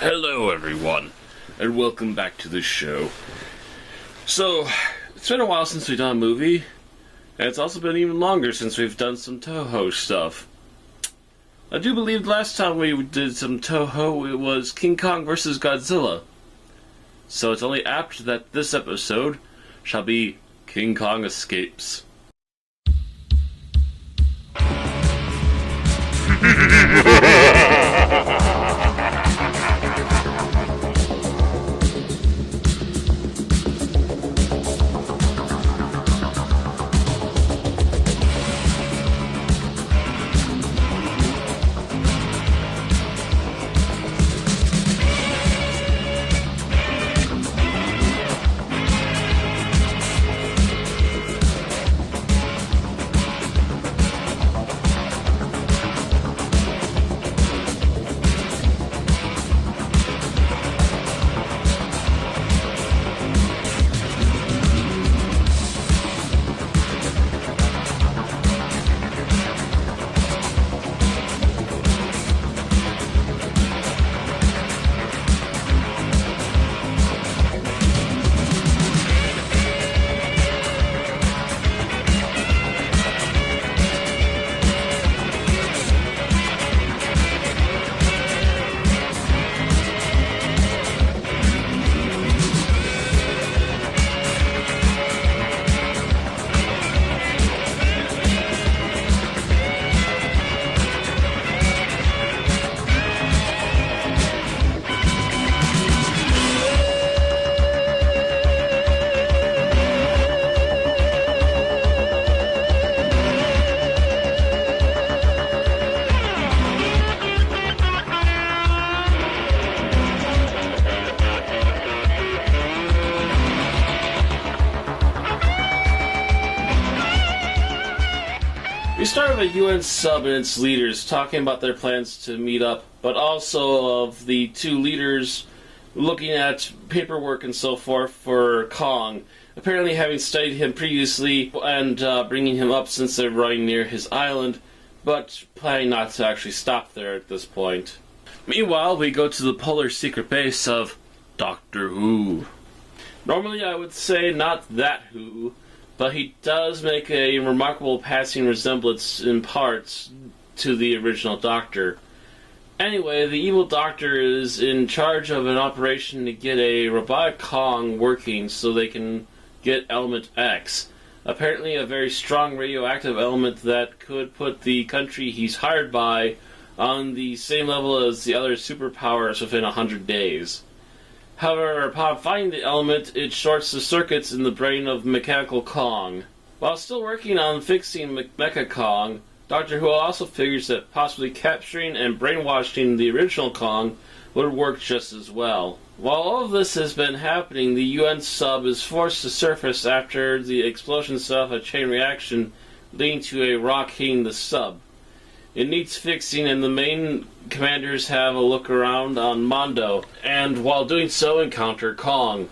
Hello everyone, and welcome back to the show. So, it's been a while since we've done a movie, and it's also been even longer since we've done some Toho stuff. I do believe the last time we did some Toho, it was King Kong vs. Godzilla. So it's only apt that this episode shall be King Kong Escapes. We start with a UN sub and its leaders talking about their plans to meet up, but also of the two leaders looking at paperwork and so forth for Kong, apparently having studied him previously and bringing him up since they're running near his island, but planning not to actually stop there at this point. Meanwhile, we go to the polar secret base of Doctor Who. Normally I would say not that Who, but he does make a remarkable passing resemblance in parts to the original Doctor. Anyway, the evil Doctor is in charge of an operation to get a robotic Kong working so they can get Element X. Apparently a very strong radioactive element that could put the country he's hired by on the same level as the other superpowers within 100 days. However, upon finding the element, it shorts the circuits in the brain of Mechanical Kong. While still working on fixing Mecha Kong, Doctor Who also figures that possibly capturing and brainwashing the original Kong would work just as well. While all of this has been happening, the UN sub is forced to surface after the explosion set off a chain reaction leading to a rock hitting the sub. It needs fixing, and the main commanders have a look around on Mondo, and while doing so encounter Kong.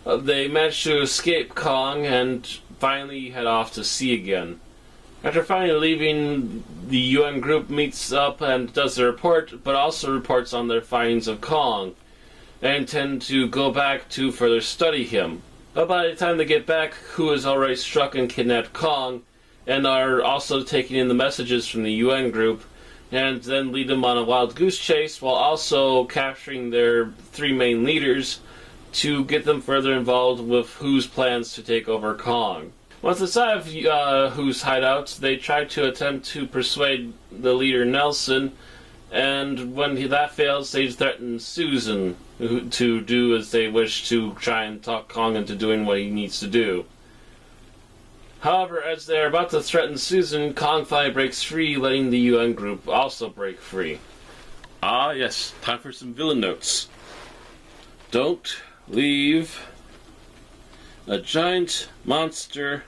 They manage to escape Kong and finally head off to sea again. After finally leaving, the UN group meets up and does their report, but also reports on their findings of Kong, and intend to go back to further study him. But by the time they get back, Who has already struck and kidnapped Kong, and are also taking in the messages from the UN group, and then lead them on a wild goose chase while also capturing their three main leaders to get them further involved with Who's plans to take over Kong. Once inside of Who's hideout, they try to attempt to persuade the leader Nelson, and when that fails, they threaten Susan to do as they wish to try and talk Kong into doing what he needs to do. However, as they are about to threaten Susan, Kong finally breaks free, letting the UN group also break free. Ah, yes, time for some villain notes. Don't leave a giant monster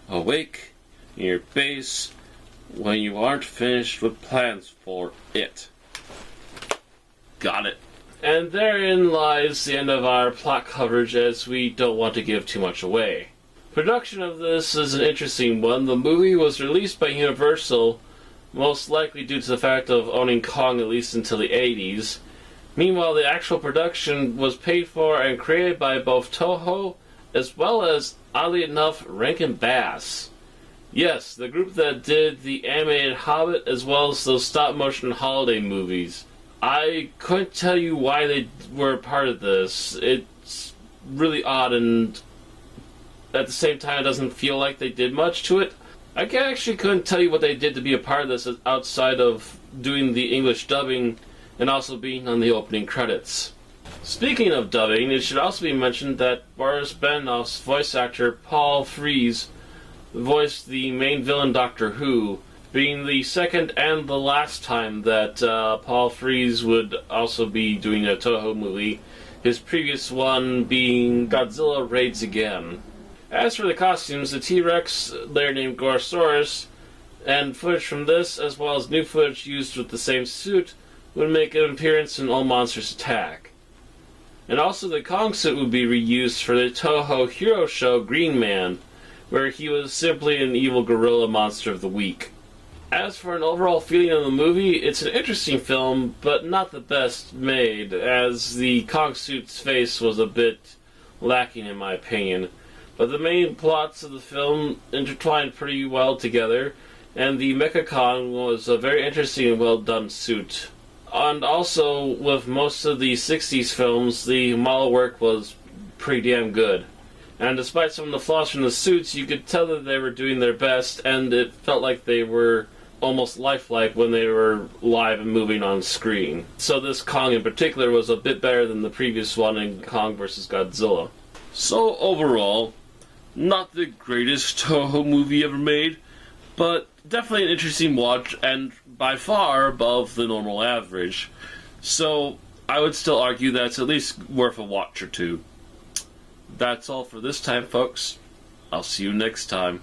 awake in your base when you aren't finished with plans for it. Got it. And therein lies the end of our plot coverage, as we don't want to give too much away. Production of this is an interesting one. The movie was released by Universal, most likely due to the fact of owning Kong at least until the 80s, Meanwhile, the actual production was paid for and created by both Toho as well as, oddly enough, Rankin Bass. Yes, the group that did the animated Hobbit as well as those stop-motion holiday movies. I couldn't tell you why they were a part of this. It's really odd, and at the same time it doesn't feel like they did much to it. I actually couldn't tell you what they did to be a part of this outside of doing the English dubbing and also being on the opening credits. Speaking of dubbing, it should also be mentioned that Boris Benoff's voice actor Paul Frees voiced the main villain Doctor Who, being the second and the last time that Paul Frees would also be doing a Toho movie, his previous one being Godzilla Raids Again. As for the costumes, the T-Rex, later named Gorosaurus, and footage from this, as well as new footage used with the same suit, would make an appearance in All Monsters Attack. And also the Kong suit would be reused for the Toho hero show Green Man, where he was simply an evil gorilla monster of the week. As for an overall feeling of the movie, it's an interesting film, but not the best made, as the Kong suit's face was a bit lacking in my opinion. But the main plots of the film intertwined pretty well together, and the Mecha Kong was a very interesting and well done suit. And also, with most of the 60s films, the model work was pretty damn good. And despite some of the flaws from the suits, you could tell that they were doing their best, and it felt like they were almost lifelike when they were live and moving on screen. So this Kong in particular was a bit better than the previous one in Kong vs. Godzilla. So overall, not the greatest Toho movie ever made, but definitely an interesting watch and by far above the normal average. So I would still argue that it's at least worth a watch or two. That's all for this time, folks. I'll see you next time.